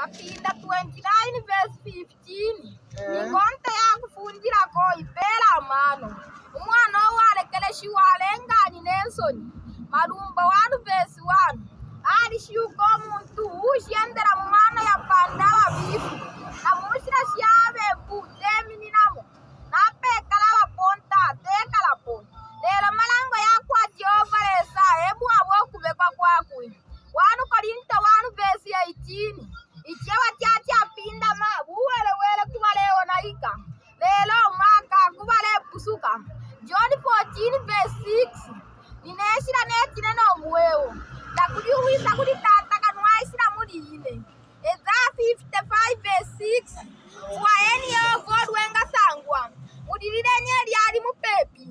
Mapinda 29 verse 15. Ningonta ya kufungira ko ipera mano. Umwana walekeleshi walengani nensoni. Malumba 1 verse 1. Ali shuko muntu ushendera mu mana ya pandawa bifu. Namushira shiabe mbude mininamo. Napekala waponta tekala po. Lero malango yako Jehova lesa hebu abo kubekwa kwako. 1 Korinto 1 verse 18. Ichewa chacha pinda ma uwele kuba leo naika. Lelo maka kuba le pusuka. John 14 verse 6. Nineshira netine no muweo. Ndakujuwisa kulitata kanwaisira muline. Isaiah 55 verse 6. Waeni yo God wenga sangwa. Mudirire nyeri ali mupepi.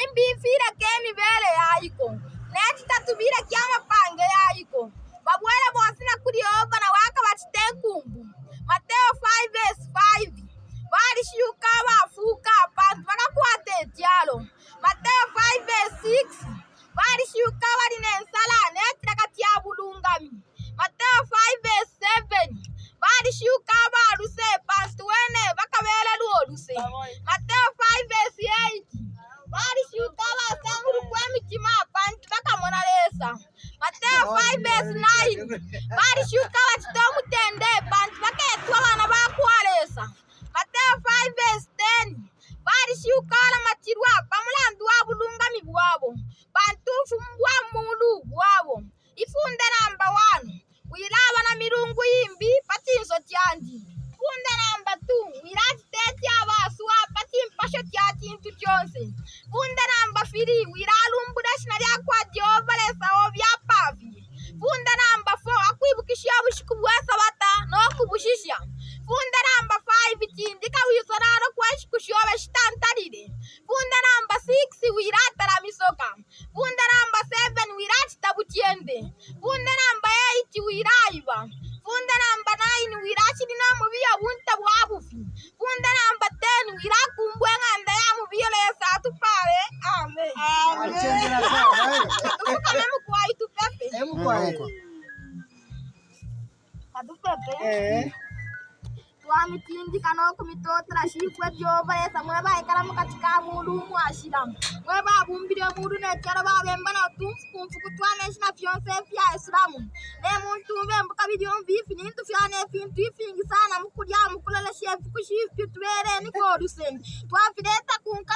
Imbifire kemi vele yaiko. Neti tatubire kiama pange yaiko. Babwele bosina kuri Yehova na waka batitenkumbu. Mateo 5 verse 5. Bali shuka bafuka abantu bakakwate tyalo. Mateo 5 verse 6. Bali shuka bali nensala netira katya bulungami. Mateo 5 verse 7. Bali shuka baruse pantu wene bakabele luoluse. Mateo 5 verse 8. Bali shuka basanguru kwemitima pantu bakamona lesa. Mateo 5 verse 9. Bali shuka batitomu tende pantu baketwa bana bakwalesa. Mateo 5 verse 10. Bali shuka la matirwa pamulandu wabulungami bwabo. Pantu fumbwa mulu bwabo. Ifunde namba 1. Wilaba na mirungu yimbi patinso tyandi. Funde namba 2. Wilati tete abasu patimpasho tyatintu tyonse. Funde namba 3. Wilalumbuda shinarya kwa Jehova lesa obyapavi. Funde namba 4. Akwibukishia bushiku bwesa bata no kubushisha. Funde namba 5. Tindika wisonaro kwa shikushobe shitantalire. Funde namba 6. Wirata la misoka. Funde namba 7. Wirati tabutiende. Funde namba 8. Wiraiba. Funde namba 9. Wirachi dina mubiya bunta bwabufi. Funde namba 10. Wirakumbwe nganda ya mubiyo lesa atupare. Amen. Tukukame mkwai tupepe. Atupepe. Twami tindi kanoko mitotra shifwe Jehova lesa mweba ekaramu katika mundu mwashiramu. Mweba bumbire mundu nekera babemba na tumfu kumfu kutwane shina fionse fya Islamu. Ne muntu mbembuka bidiyo mbifi nintu fyane fintu ifingi sana mukulya mukulala shefu kushifi twere ni koduse. Twafireta kunka